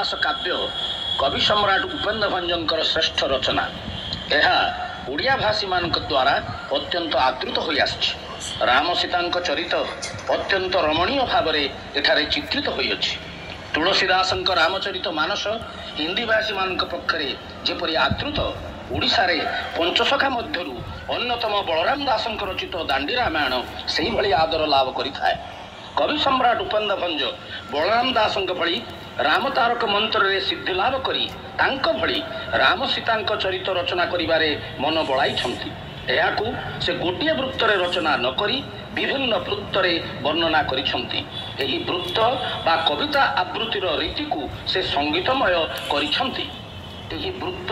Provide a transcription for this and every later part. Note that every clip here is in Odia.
ଦାସ କାବ୍ୟ କବି ସମ୍ରାଟ ଉପେନ୍ଦ୍ର ଭଞ୍ଜଙ୍କର ଶ୍ରେଷ୍ଠ ରଚନା। ଏହା ଓଡ଼ିଆ ଭାଷୀମାନଙ୍କ ଦ୍ୱାରା ଅତ୍ୟନ୍ତ ଆଦୃତ ହୋଇ ଆସିଛି। ରାମ ସୀତାଙ୍କ ଚରିତ ଅତ୍ୟନ୍ତ ରମଣୀୟ ଭାବରେ ଏଠାରେ ଚିତ୍ରିତ ହୋଇଅଛି। ତୁଳସୀ ଦାସଙ୍କ ରାମଚରିତ ମାନସ ହିନ୍ଦୀ ଭାଷୀମାନଙ୍କ ପକ୍ଷରେ ଯେପରି ଆଦୃତ, ଓଡ଼ିଶାରେ ପଞ୍ଚସଖା ମଧ୍ୟରୁ ଅନ୍ୟତମ ବଳରାମ ଦାସଙ୍କ ରଚିତ ଦାଣ୍ଡି ରାମାୟଣ ସେହିଭଳି ଆଦର ଲାଭ କରିଥାଏ। କବି ସମ୍ରାଟ ଉପେନ୍ଦ୍ର ଭଞ୍ଜ ବଳରାମ ଦାସଙ୍କ ଭଳି ରାମ ତାରକ ମନ୍ତ୍ରରେ ସିଦ୍ଧି ଲାଭ କରି ତାଙ୍କ ଭଳି ରାମ ସୀତାଙ୍କ ଚରିତ ରଚନା କରିବାରେ ମନ ବଳାଇଛନ୍ତି। ଏହାକୁ ସେ ଗୋଟିଏ ବୃତ୍ତରେ ରଚନା ନ କରି ବିଭିନ୍ନ ବୃତ୍ତରେ ବର୍ଣ୍ଣନା କରିଛନ୍ତି। ଏହି ବୃତ୍ତ ବା କବିତା ଆବୃତ୍ତିର ରୀତିକୁ ସେ ସଙ୍ଗୀତମୟ କରିଛନ୍ତି। ଏହି ବୃତ୍ତ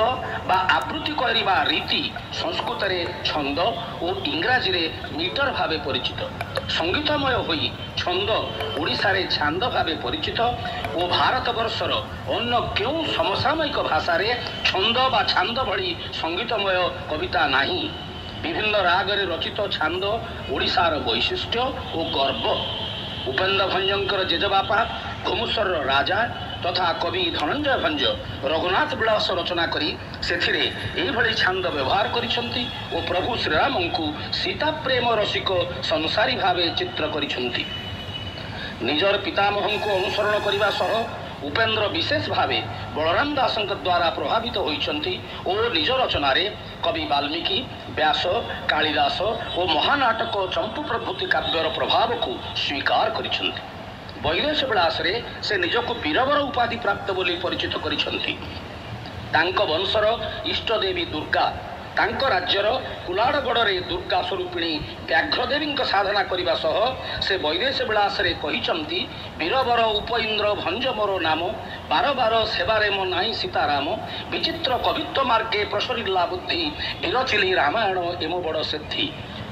ବା ଆବୃତ୍ତି କରିବା ରୀତି ସଂସ୍କୃତରେ ଛନ୍ଦ ଓ ଇଂରାଜୀରେ ମିଟର ଭାବେ ପରିଚିତ। ସଙ୍ଗୀତମୟ ହୋଇ ଛନ୍ଦ ଓଡ଼ିଶାରେ ଛାନ୍ଦ ଭାବେ ପରିଚିତ ଓ ଭାରତବର୍ଷର ଅନ୍ୟ କେଉଁ ସମସାମୟିକ ଭାଷାରେ ଛନ୍ଦ ବା ଛାନ୍ଦ ଭଳି ସଙ୍ଗୀତମୟ କବିତା ନାହିଁ। ବିଭିନ୍ନ ରାଗରେ ରଚିତ ଛାନ୍ଦ ଓଡ଼ିଶାର ବୈଶିଷ୍ଟ୍ୟ ଓ ଗର୍ବ। ଉପେନ୍ଦ୍ର ଭଞ୍ଜଙ୍କର ଜେଜେବାପା ଘୁମୁସରର ରାଜା ତଥା କବି ଧନଞ୍ଜୟ ଭଞ୍ଜ ରଘୁନାଥ ବିଳାସ ରଚନା କରି ସେଥିରେ ଏହିଭଳି ଛାନ୍ଦ ବ୍ୟବହାର କରିଛନ୍ତି ଓ ପ୍ରଭୁ ଶ୍ରୀରାମଙ୍କୁ ସୀତା ପ୍ରେମ ରସିକ ସଂସାରୀ ଭାବେ ଚିତ୍ର କରିଛନ୍ତି। ନିଜର ପିତାମହଙ୍କୁ ଅନୁସରଣ କରିବା ସହ ଉପେନ୍ଦ୍ର ବିଶେଷ ଭାବେ ବଳରାମ ଦାସଙ୍କ ଦ୍ୱାରା ପ୍ରଭାବିତ ହୋଇଛନ୍ତି ଓ ନିଜ ରଚନାରେ କବି ବାଲ୍ମୀକି, ବ୍ୟାସ, କାଳିଦାସ ଓ ମହାନାଟକ ଚମ୍ପୁ ପ୍ରଭୃତି କାବ୍ୟର ପ୍ରଭାବକୁ ସ୍ୱୀକାର କରିଛନ୍ତି। ବୈଦେଶ ବିଳାସରେ ସେ ନିଜକୁ ବୀରବର ଉପାଧି ପ୍ରାପ୍ତ ବୋଲି ପରିଚିତ କରିଛନ୍ତି। ତାଙ୍କ ବଂଶର ଇଷ୍ଟଦେବୀ ଦୁର୍ଗା, ତାଙ୍କ ରାଜ୍ୟର କୁଲାଡ଼ଗଡ଼ରେ ଦୁର୍ଗା ସ୍ୱରୂପିଣୀ ବ୍ୟାଘ୍ରଦେବୀଙ୍କ ସାଧନା କରିବା ସହ ସେ ବୈଦେଶ ବିଳାସରେ କହିଛନ୍ତି, ବୀରବର ଉପଇନ୍ଦ୍ର ଭଞ୍ଜ ମୋର ନାମ, ବାର ବାର ସେବାରେ ମୋ ନାଇଁ ସୀତାରାମ, ବିଚିତ୍ର କବିତ୍ୱ ମାର୍ଗେ ପ୍ରସରିଲା ବୁଦ୍ଧି, ବିରଚିଲି ରାମାୟଣ ଏମ ବଡ଼ ସିଦ୍ଧି।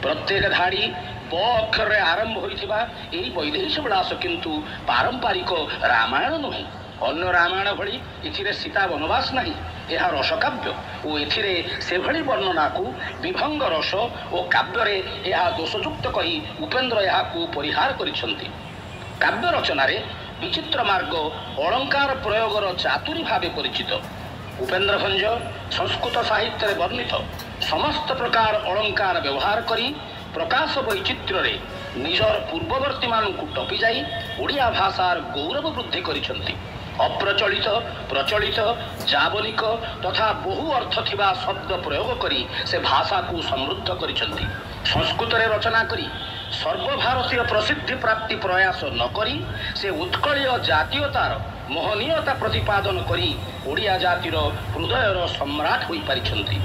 ପ୍ରତ୍ୟେକ ଧାଡ଼ି ବ ଅକ୍ଷରରେ ଆରମ୍ଭ ହୋଇଥିବା ଏହି ବୈଦେଶ ବିଳାସ କିନ୍ତୁ ପାରମ୍ପାରିକ ରାମାୟଣ ନୁହେଁ। ଅନ୍ୟ ରାମାୟଣ ଭଳି ଏଥିରେ ସୀତା ବନବାସ ନାହିଁ। ଏହା ରସକାବ୍ୟ ଓ ଏଥିରେ ସେଭଳି ବର୍ଣ୍ଣନାକୁ ବିଭଙ୍ଗ ରସ ଓ କାବ୍ୟରେ ଏହା ଦୋଷଯୁକ୍ତ କହି ଉପେନ୍ଦ୍ର ଏହାକୁ ପରିହାର କରିଛନ୍ତି। କାବ୍ୟ ରଚନାରେ ବିଚିତ୍ର ମାର୍ଗ ଅଳଙ୍କାର ପ୍ରୟୋଗର ଚାତୁରୀ ଭାବେ ପରିଚିତ। ଉପେନ୍ଦ୍ର ଭଞ୍ଜ ସଂସ୍କୃତ ସାହିତ୍ୟରେ ବର୍ଣ୍ଣିତ ସମସ୍ତ ପ୍ରକାର ଅଳଙ୍କାର ବ୍ୟବହାର କରି ପ୍ରକାଶ ବୈଚିତ୍ର୍ୟରେ ନିଜର ପୂର୍ବବର୍ତ୍ତୀମାନଙ୍କୁ ଟପି ଯାଇ ଓଡ଼ିଆ ଭାଷାର ଗୌରବ ବୃଦ୍ଧି କରିଛନ୍ତି। ଅପ୍ରଚଳିତ, ପ୍ରଚଳିତ, ଜାବନିକ ତଥା ବହୁ ଅର୍ଥ ଥିବା ଶବ୍ଦ ପ୍ରୟୋଗ କରି ସେ ଭାଷାକୁ ସମୃଦ୍ଧ କରିଛନ୍ତି। ସଂସ୍କୃତରେ ରଚନା କରି ସର୍ବଭାରତୀୟ ପ୍ରସିଦ୍ଧି ପ୍ରାପ୍ତି ପ୍ରୟାସ ନ କରି ସେ ଉତ୍କଳୀୟ ଜାତୀୟତାର ମହନୀୟତା ପ୍ରତିପାଦନ କରି ଓଡ଼ିଆ ଜାତିର ହୃଦୟର ସମ୍ରାଟ ହୋଇପାରିଛନ୍ତି।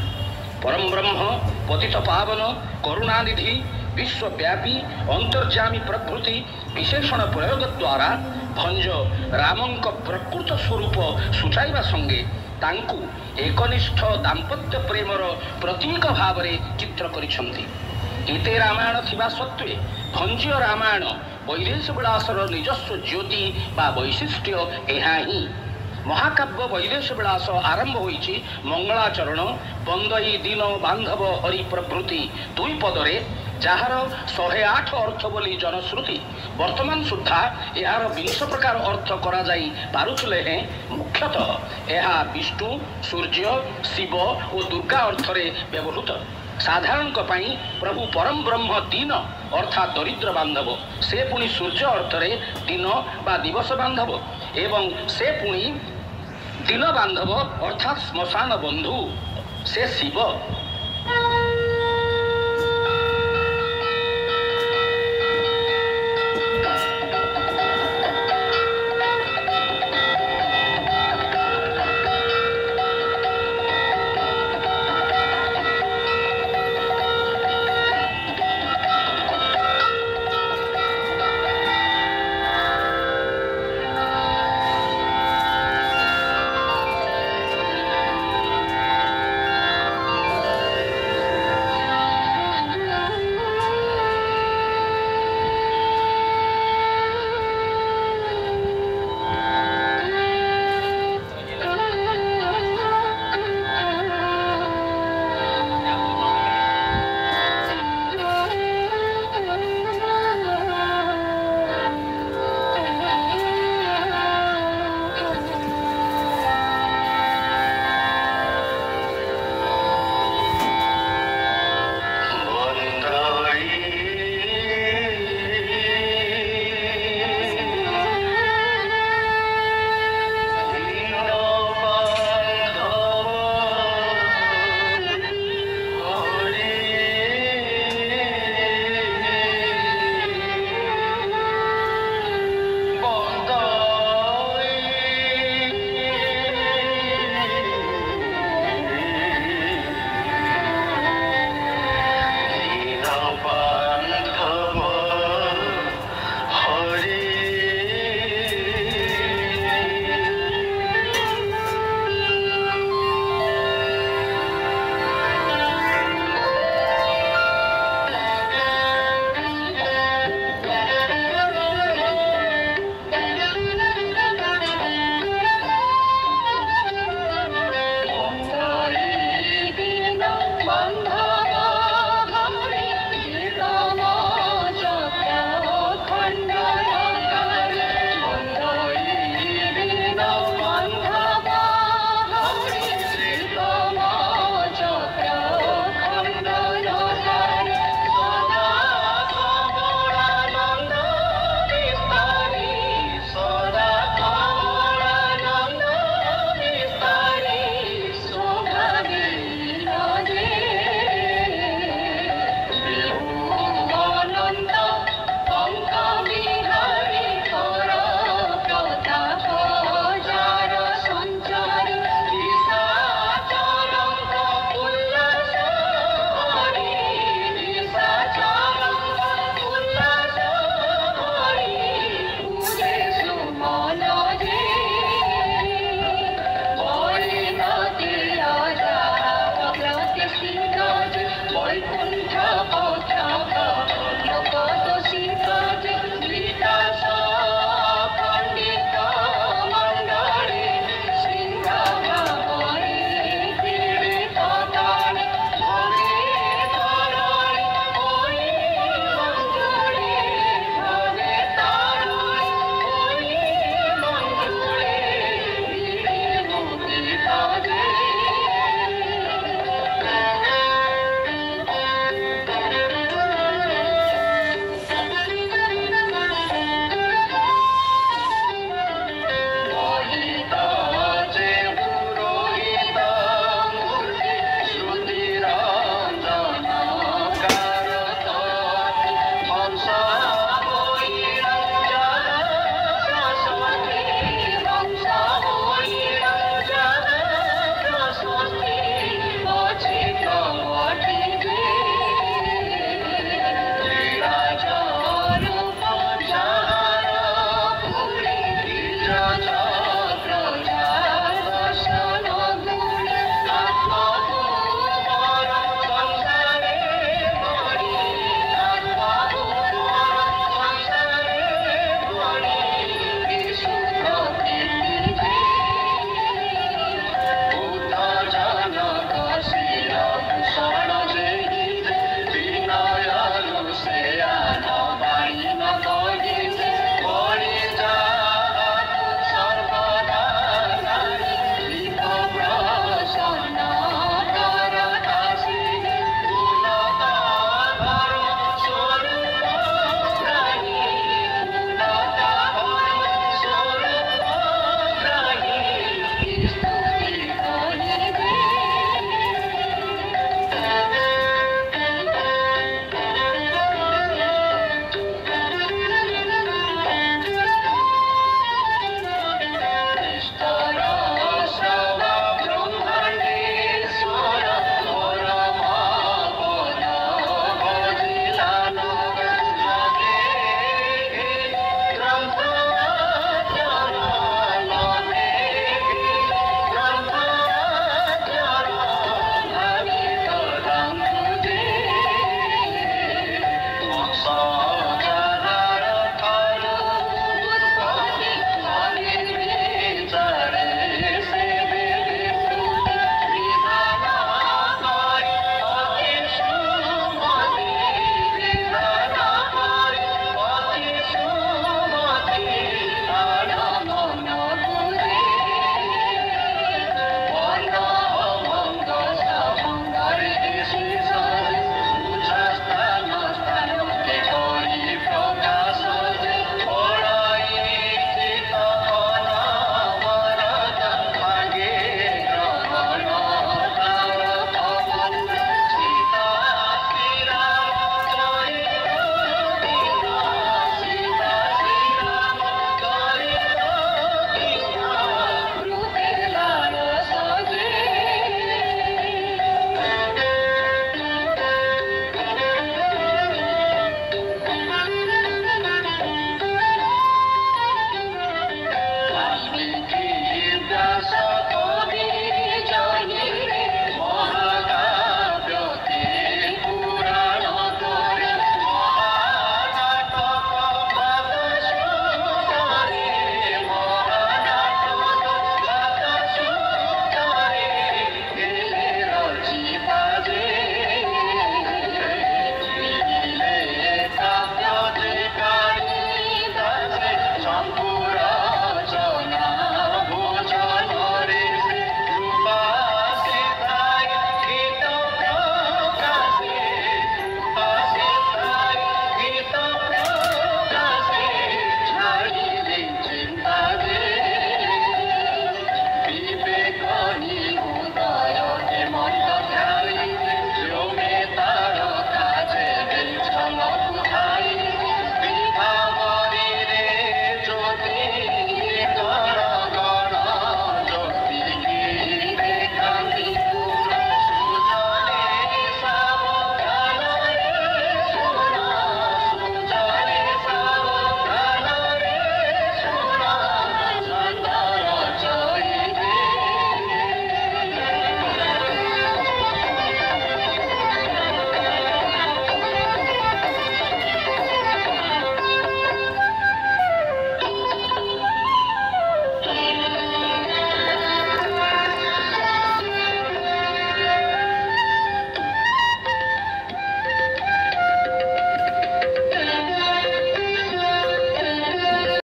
ପରମ ବ୍ରହ୍ମ, ପତିତ ପାବନ, କରୁଣାନିଧି, ବିଶ୍ୱବ୍ୟାପୀ, ଅନ୍ତର୍ଯାମୀ ପ୍ରଭୃତି ବିଶେଷଣ ପ୍ରୟୋଗ ଦ୍ୱାରା ଭଞ୍ଜ ରାମଙ୍କ ପ୍ରକୃତ ସ୍ୱରୂପ ସୂଚାଇବା ସଙ୍ଗେ ତାଙ୍କୁ ଏକନିଷ୍ଠ ଦାମ୍ପତ୍ୟ ପ୍ରେମର ପ୍ରତୀକ ଭାବରେ ଚିତ୍ର କରିଛନ୍ତି। ଏତେ ରାମାୟଣ ଥିବା ସତ୍ତ୍ୱେ ଭଞ୍ଜୀୟ ରାମାୟଣ ବୈଦେଶ ବିଳାସର ନିଜସ୍ୱ ଜ୍ୟୋତି ବା ବୈଶିଷ୍ଟ୍ୟ ଏହା ହିଁ। ମହାକାବ୍ୟ ବୈଦେଶ ବିଳାସ ଆରମ୍ଭ ହୋଇଛି ମଙ୍ଗଳାଚରଣ, ବନ୍ଦଇ ଦିନ ବାନ୍ଧବ ହରି ପ୍ରଭୃତି ଦୁଇ ପଦରେ, ଯାହାର 108 ଅର୍ଥ ବୋଲି ଜନଶ୍ରୁତି। ବର୍ତ୍ତମାନ ସୁଦ୍ଧା ଏହାର 20 ପ୍ରକାର ଅର୍ଥ କରାଯାଇ ପାରୁଥିଲେ ହେଁ ମୁଖ୍ୟତଃ ଏହା ବିଷ୍ଣୁ, ସୂର୍ଯ୍ୟ, ଶିବ ଓ ଦୁର୍ଗା ଅର୍ଥରେ ବ୍ୟବହୃତ। ସାଧାରଣଙ୍କ ପାଇଁ ପ୍ରଭୁ ପରମ ବ୍ରହ୍ମ ଦିନ ଅର୍ଥାତ୍ ଦରିଦ୍ର ବାନ୍ଧବ, ସେ ପୁଣି ସୂର୍ଯ୍ୟ ଅର୍ଥରେ ଦିନ ବା ଦିବସ ବାନ୍ଧବ ଏବଂ ସେ ପୁଣି ଦିନ ବାନ୍ଧବ ଅର୍ଥାତ୍ ଶ୍ମଶାନ ବନ୍ଧୁ, ସେ ଶିବ।